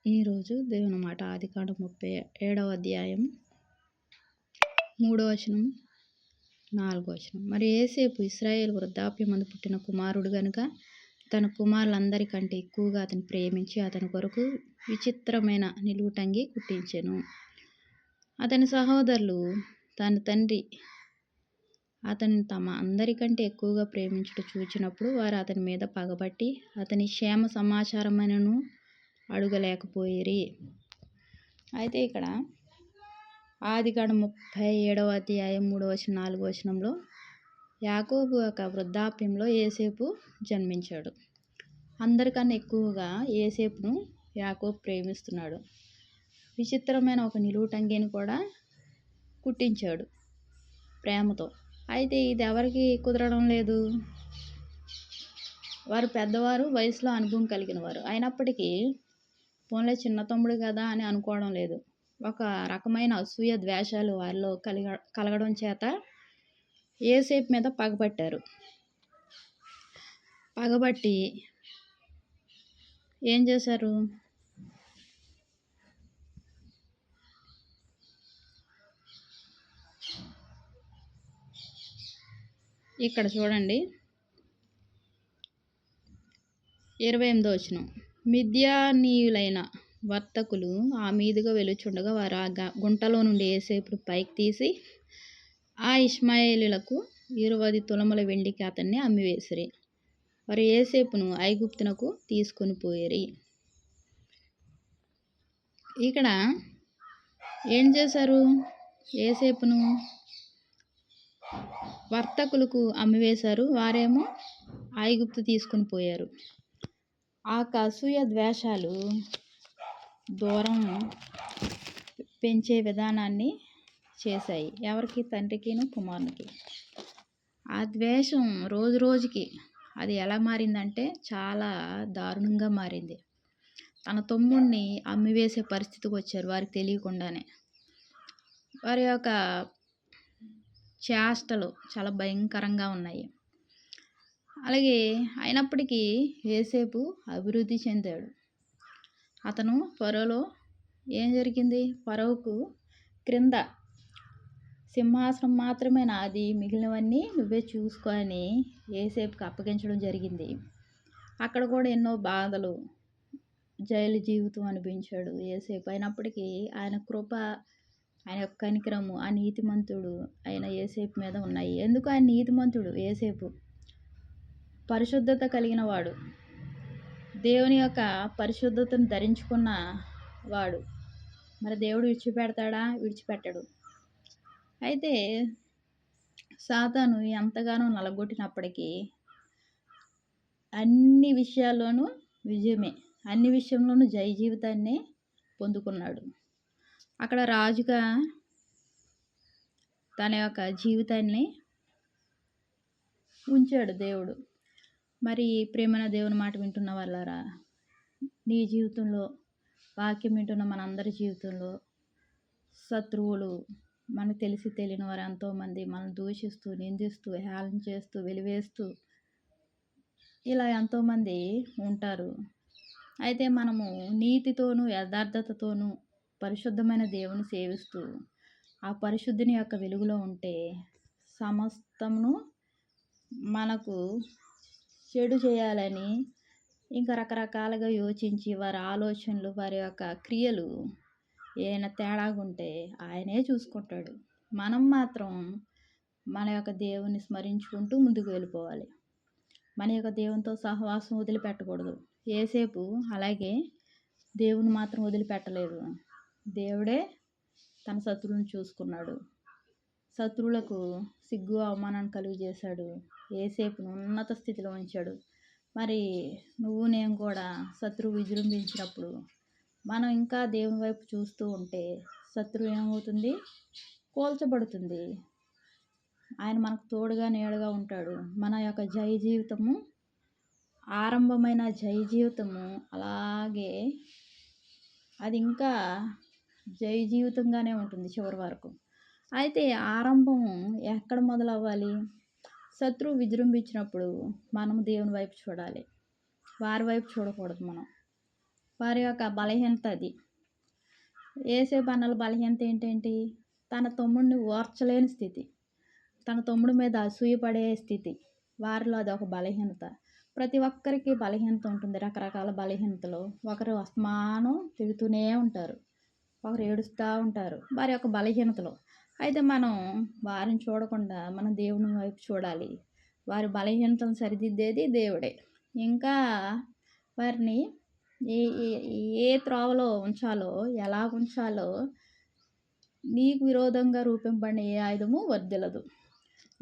ఈరోజు దేవుని మాట ఆదికాండం 37వ అధ్యాయం 3వ వచనం 4వ వచనం. మరి యోసేపు ఇశ్రాయేలు వృద్ధాప్యమందు పుట్టిన కుమారుడు గనుక తన కుమారులందరికంటే ఎక్కువగా అతను ప్రేమించి అతని కొరకు విచిత్రమైన నిలువుటంగి కుట్టించెను. అతని సహోదరులు తన తండ్రి అతన్ని తమ అందరికంటే ఎక్కువగా ప్రేమించుట చూచినప్పుడు వారు అతని మీద పగబట్టి అతని క్షేమ సమాచారమైనను అడుగలేకపోయిరి. అయితే ఇక్కడ ఆదికాండం 37వ అధ్యాయం 3వ వచనం 4వ వచనంలో యాకోబు యొక్క వృద్ధాప్యంలో యోసేపు జన్మించాడు. అందరికన్నా ఎక్కువగా యోసేపును యాకోబు ప్రేమిస్తున్నాడు. విచిత్రమైన ఒక నిలువుటంగిని కూడా కుట్టించాడు ప్రేమతో. అయితే ఇది ఎవరికి కుదరడం లేదు. వారు పెద్దవారు, వయసులో అనుభవం కలిగిన వారు అయినప్పటికీ పోన్లే చిన్న తమ్ముడు కదా అని అనుకోవడం లేదు. ఒక రకమైన అసూయ ద్వేషాలు వారిలో కలగడం చేత యోసేపు మీద పగబట్టారు. పగబట్టి ఏం చేశారు? ఇక్కడ చూడండి 28వ వచనం. మిద్యానీయులైన వర్తకులు ఆ మీదుగా వెలుచుండగా వారు ఆ గుంటలో నుండి యోసేపును పైకి తీసి ఆ ఇష్మాయేలీయులకు 20 తులముల వెండికి అతన్ని అమ్మివేసిరి. వారు యోసేపును ఐగుప్తునకు తీసుకొని పోయిరి. ఇక్కడ ఏం చేశారు? యోసేపును వర్తకులకు అమ్మివేశారు. వారేమో ఐగుప్తు తీసుకొని పోయారు. ఆ అసూయ ద్వేషాలు దూరం పెంచే విధానాన్ని చేశాయి. ఎవరికి? తండ్రికిను కుమారునికి. ఆ ద్వేషం రోజు రోజుకి అది ఎలా మారిందంటే చాలా దారుణంగా మారింది. తన తమ్ముడిని అమ్మివేసే పరిస్థితికి వచ్చారు వారికి తెలియకుండానే. వారి యొక్క చేష్టలు చాలా భయంకరంగా ఉన్నాయి. అలాగే అయినప్పటికీ యోసేపు అభివృద్ధి చెందాడు. అతను ఫరోలో ఏం జరిగింది? ఫరోకు క్రింద సింహాసనం మాత్రమే నాది, మిగిలినవన్నీ నువ్వే చూసుకో అని యోసేపుకి అప్పగించడం జరిగింది. అక్కడ కూడా ఎన్నో బాధలు, జైలు జీవితం అనిపించాడు యోసేపు. అయినప్పటికీ ఆయన కృప, ఆయన యొక్క కనికరము, ఆ నీతిమంతుడు ఆయన యోసేపు మీద ఉన్నాయి. ఎందుకు ఆయన నీతిమంతుడు? యోసేపు పరిశుద్ధత కలిగిన వాడు, దేవుని యొక్క పరిశుద్ధతను ధరించుకున్న వాడు. మరి దేవుడు విడిచిపెడతాడా? విడిచిపెట్టడు. అయితే సాతాను ఎంతగానో నలగొట్టినప్పటికీ అన్ని విషయాల్లోనూ విజయమే, అన్ని విషయంలోనూ జయ జీవితాన్ని పొందుకున్నాడు. అక్కడ రాజుగా తన యొక్క జీవితాన్ని ఉంచాడు దేవుడు. మరి ప్రేమైన దేవుని మాట వింటున్న వాళ్ళారా, నీ జీవితంలో, వాక్యం వింటున్న మనందరి జీవితంలో శత్రువులు, మనకు తెలిసి తెలియని వారు ఎంతోమంది మనం దూషిస్తూ, నిందిస్తూ, హేళన చేస్తూ, వెలివేస్తూ ఇలా ఎంతోమంది ఉంటారు. అయితే మనము నీతితోనూ యథార్థతతోనూ పరిశుద్ధమైన దేవుని సేవిస్తూ ఆ పరిశుద్ధిని యొక్క వెలుగులో ఉంటే సమస్తమును మనకు చెడు చేయాలని ఇంకా రకరకాలుగా యోచించి వారి ఆలోచనలు, వారి యొక్క క్రియలు ఏమైనా తేడాగా ఉంటే ఆయనే చూసుకుంటాడు. మనం మాత్రం మన యొక్క దేవుని స్మరించుకుంటూ ముందుకు వెళ్ళిపోవాలి. మన యొక్క దేవునితో సహవాసం వదిలిపెట్టకూడదు. యోసేపు అలాగే దేవుని మాత్రం వదిలిపెట్టలేదు. దేవుడే తన శత్రువులను చూసుకున్నాడు. శత్రువులకు సిగ్గు, అవమానాన్ని కలుగజేశాడు. యోసేపును ఉన్నత స్థితిలో ఉంచాడు. మరి నువ్వు నేను కూడా శత్రువు విజృంభించినప్పుడు మనం ఇంకా దేవుని వైపు చూస్తూ ఉంటే శత్రువు ఏమవుతుంది? కూల్చబడుతుంది. ఆయన మనకు తోడుగా నీడగా ఉంటాడు. మన యొక్క జయ జీవితము, ఆరంభమైన జయ జీవితము అలాగే అది ఇంకా జయ జీవితంగానే ఉంటుంది చివరి వరకు. అయితే ఆరంభం ఎక్కడ మొదలవ్వాలి? శత్రువు విజృంభించినప్పుడు మనం దేవుని వైపు చూడాలి. వారి వైపు చూడకూడదు. మనం వారి యొక్క బలహీనత అది. యోసేపు అన్నల బలహీనత ఏంటేంటి? తన తమ్ముడిని ఓర్చలేని స్థితి. తన తమ్ముడి మీద అసూయ పడే స్థితి. వారిలో అదొక బలహీనత. ప్రతి ఒక్కరికి బలహీనత ఉంటుంది. రకరకాల బలహీనతలు. ఒకరు అస్తమానం తిడుతూనే ఉంటారు. ఒకరు ఏడుస్తూ ఉంటారు. వారి యొక్క బలహీనతలు. అయితే మనం వారిని చూడకుండా మనం దేవుని వైపు చూడాలి. వారి బలహీనతలను సరిదిద్దేది దేవుడే. ఇంకా వారిని ఏ ఏ ఏ త్రోవలో ఉంచాలో, ఎలా ఉంచాలో నీకు విరోధంగా రూపింపబడిన ఏ ఆయుధము వర్ధిల్లదు.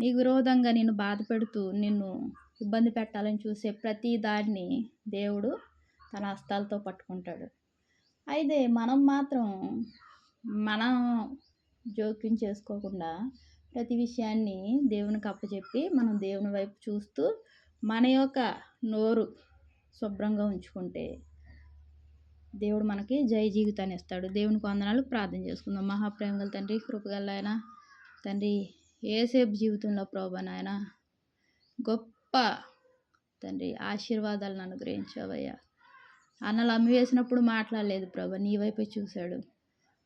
నీకు విరోధంగా నిన్ను బాధపెడుతూ, నిన్ను ఇబ్బంది పెట్టాలని చూసే ప్రతి దాన్ని దేవుడు తన హస్తాలతో పట్టుకుంటాడు. అయితే మనం మాత్రం మనం జోక్యం చేసుకోకుండా ప్రతి విషయాన్ని దేవునికి అప్పచెప్పి మనం దేవుని వైపు చూస్తూ మన యొక్క నోరు శుభ్రంగా ఉంచుకుంటే దేవుడు మనకి జయ జీవితాన్ని ఇస్తాడు. దేవునికి వందనాలు. ప్రార్థన చేసుకుందాం. మహాప్రేమ గల తండ్రి, కృపగల ఆయన తండ్రి, యోసేపు జీవితంలో ప్రభువా నాయన గొప్ప తండ్రి ఆశీర్వాదాలను అనుగ్రహించావయ్యా. అన్నలు అమ్మివేసినప్పుడు మాట్లాడలేదు ప్రభు, నీ వైపే చూశాడు.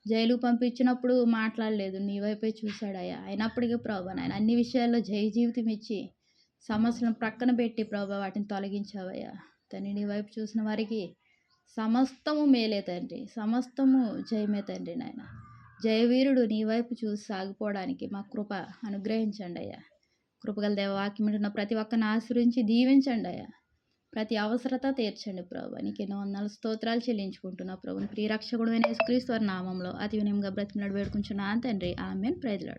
జైలుకు పంపించినప్పుడు మాట్లాడలేదు, నీ వైపే చూశాడయ్యా. అయినప్పటికీ ప్రభు నాయన అన్ని విషయాల్లో జయ జీవితం ఇచ్చి సమస్యలను ప్రక్కన పెట్టి ప్రభు వాటిని తొలగించావయ్యా. తండ్రి, నీ వైపు చూసిన వారికి సమస్తము మేలే తండ్రి, సమస్తము జయమే తండ్రి నాయన. జయవీరుడు నీ వైపు చూసి సాగిపోవడానికి మా కృప అనుగ్రహించండి అయ్యా. కృపగల దేవ, వాక్యం వింటున్న ప్రతి ఒక్కరిని ఆశీర్వించి దీవించండి అయ్యా. ప్రతి అవసరత తీర్చండి ప్రభు. నీకు ఎన్నో వందల స్తోత్రాలు చెల్లించుకుంటున్నా ప్రభుని ప్రియరక్షకుడు యేసుక్రీస్తు వారి నామంలో అతి వినయంగా బ్రతిమలాడి వేడుకుంటున్నాను తండ్రి. ఆమేన్. Praise lord.